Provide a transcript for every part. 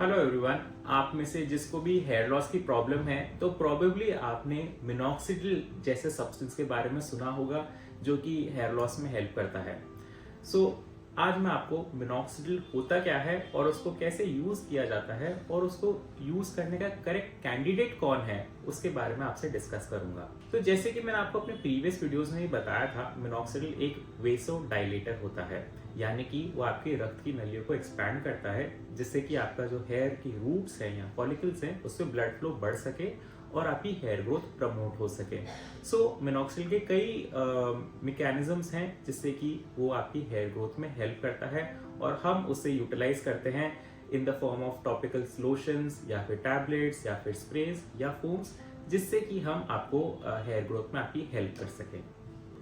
Hello everyone, आप में से जिसको भी हेयर लॉस की प्रॉब्लम है तो प्रोबेबली आपने मिनॉक्सिडिल जैसे सब्सटेंस के बारे में सुना होगा जो कि हेयर लॉस में हेल्प करता है। आज मैं आपको मिनॉक्सिडिल होता क्या है और उसको कैसे यूज किया जाता है और उसको यूज करने का करेक्ट कैंडिडेट कौन है उसके बारे में आपसे डिस्कस करूंगा। तो जैसे कि मैंने आपको अपने प्रीवियस वीडियोस में ही बताया था, मिनॉक्सिडिल एक वेसो डायलेटर होता है, यानी कि वो आपकी रक्त की नलियों को एक्सपैंड करता है जिससे कि आपका जो हेयर की रूट्स हैं या फॉलिकल्स हैं उससे ब्लड फ्लो बढ़ सके और आपकी हेयर ग्रोथ प्रमोट हो सके। मिनॉक्सिडिल के कई मैकेनिज्म्स हैं जिससे कि वो आपकी हेयर ग्रोथ में हेल्प करता है और हम उसे यूटिलाइज करते हैं in the form of topical lotions या फिर टैबलेट्स या फिर स्प्रेज या फोम्स, जिससे कि हम आपको हेयर ग्रोथ में आपकी हेल्प कर सकें।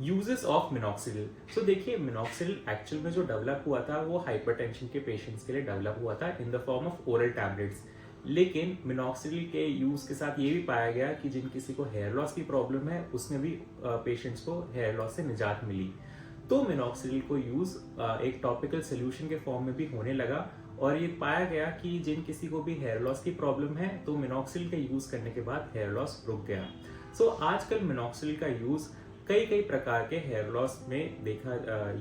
Uses of minoxidil. देखिए, मिनॉक्सिडिल एक्चुअल में जो डेवलप हुआ था वो हाइपरटेंशन के पेशेंट्स के लिए डेवलप हुआ था in the form of oral tablets. लेकिन मिनॉक्सिडिल के यूज के साथ ये भी पाया गया कि जिन किसी को हेयर लॉस की प्रॉब्लम है उसमें भी पेशेंट्स को हेयर लॉस से निजात मिली। तो मिनॉक्सिडिल को यूज एक टॉपिकल सोल्यूशन के फॉर्म में भी होने लगा और ये पाया गया कि जिन किसी को भी हेयर लॉस की प्रॉब्लम है तो मिनॉक्सिडिल का यूज करने के बाद हेयर लॉस रुक गया। आजकल मिनॉक्सिडिल का यूज कई प्रकार के हेयर लॉस में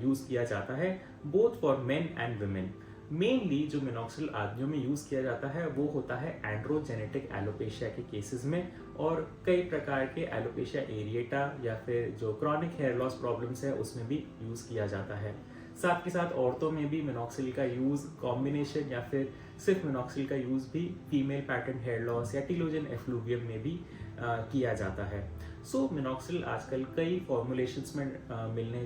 यूज किया जाता है, both for main and women. Mainly जो मिनॉक्सिडिल आदमियों में यूज किया जाता है वो होता है एंड्रोजेनेटिक एलोपेशिया के केसेस में, और कई प्रकार के एलोपेशिया एरिएटा या फिर जो क्रॉनिक हेयर लॉस प्रॉब्लम्स है उसमें भी यूज किया जाता है। साथ के साथ औरतों में भी मिनॉक्सिडिल का यूज कॉम्बिनेशन या फिर सिर्फ मिनॉक्सिडिल का यूज भी फीमेल पैटर्न हेयर लॉस या टीलोजन एफ्लूवियम में भी किया जाता है। मिनॉक्सिडिल आजकल कई फॉर्मुलेशंस में मिलने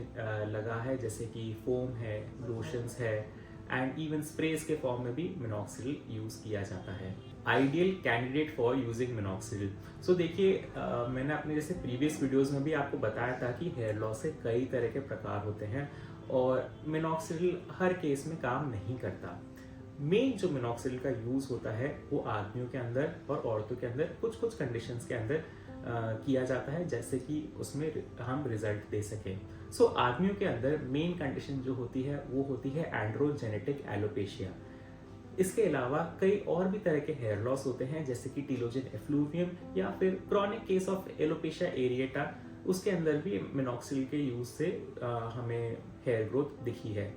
लगा है, जैसे कि फोम है, लोशंस है एंड इवन स्प्रेज के फॉर्म में भी मिनॉक्सिडिल यूज किया जाता है। Ideal candidate for using minoxidil. देखिए, मैंने अपने जैसे प्रीवियस वीडियोस में भी आपको बताया था कि हेयर लॉस से कई तरह के प्रकार होते हैं और मिनॉक्सिडिल हर केस में काम नहीं करता। मेन जो मिनॉक्सिडिल का यूज होता है वो आदमियों के अंदर और औरतों के अंदर कुछ कंडीशंस के अंदर किया जाता है, जैसे कि उसमें हम रिजल्ट दे सकें। आदमियों के अंदर मेन कंडीशन जो होती है वो होती है एंड्रोजेनेटिक एलोपेशिया। इसके अलावा कई और भी तरह के हेयर लॉस होते हैं, जैसे कि टीलोजन एफ्लूवियम या फिर chronic case of alopecia areata, उसके अंदर भी मिनॉक्सिडिल के यूज से हमें हेयर ग्रोथ दिखी है।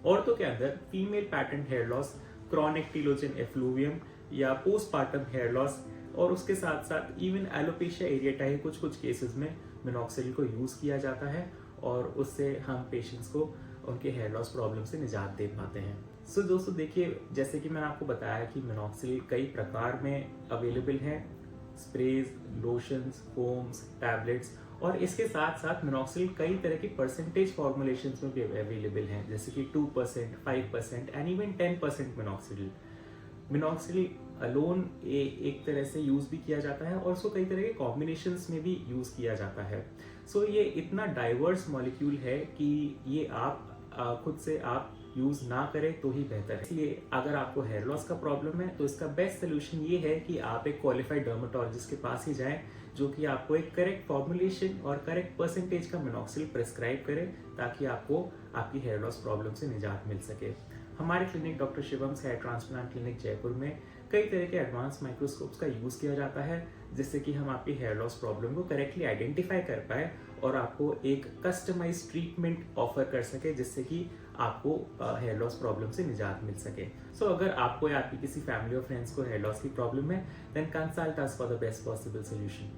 औरतों के अंदर female pattern hair loss, chronic telogen effluvium या पोस्टपार्टम हेयर लॉस और उसके साथ साथ इवन एलोपेशिया एरिएटा ही कुछ केसेस में मिनॉक्सिडिल को यूज किया जाता है और उससे हम पेशेंट्स को उनके हेयर लॉस प्रॉब्लम से निजात दे पाते हैं। दोस्तों देखिए, जैसे कि मैंने आपको बताया कि मिनॉक्सिडिल कई प्रकार में अवेलेबल है, स्प्रेज, लोशंस, फोम्स, टैबलेट्स, और इसके साथ साथ मिनॉक्सिडिल कई तरह की परसेंटेज फॉर्मुलेशंस में भी अवेलेबल हैं, जैसे कि 2%, 5% and even 10% minoxidil. Minoxidil alone एक तरह से यूज भी किया जाता है और उसको कई तरह के कॉम्बिनेशंस में भी यूज किया जाता है। ये इतना डाइवर्स मॉलिक्यूल है कि ये आप खुद से आप यूज ना करें तो ही बेहतर है। इसलिए अगर आपको हेयर लॉस का प्रॉब्लम है तो इसका बेस्ट सोल्यूशन ये है कि आप एक क्वालिफाइड डर्मेटोलॉजिस्ट के पास ही जाएं, जो कि आपको एक करेक्ट फॉर्मुलेशन और करेक्ट परसेंटेज का मिनॉक्सिडिल प्रेस्क्राइब करे, ताकि आपको आपकी हेयर लॉस प्रॉब्लम से निजात मिल सके। हमारे clinic doctor Shivam's hair transplant clinic Jaipur में कई तरह के एडवांस माइक्रोस्कोप्स का यूज किया जाता है, जिससे कि हम आपकी हेयर लॉस प्रॉब्लम को करेक्टली आइडेंटिफाई कर पाए और आपको एक कस्टमाइज्ड ट्रीटमेंट ऑफर कर सके, जिससे कि आपको हेयर लॉस प्रॉब्लम से निजात मिल सके। अगर आपको या आपकी किसी फैमिली और फ्रेंड्स को हेयर लॉस की प्रॉब्लम है, then consult us for the best possible solution.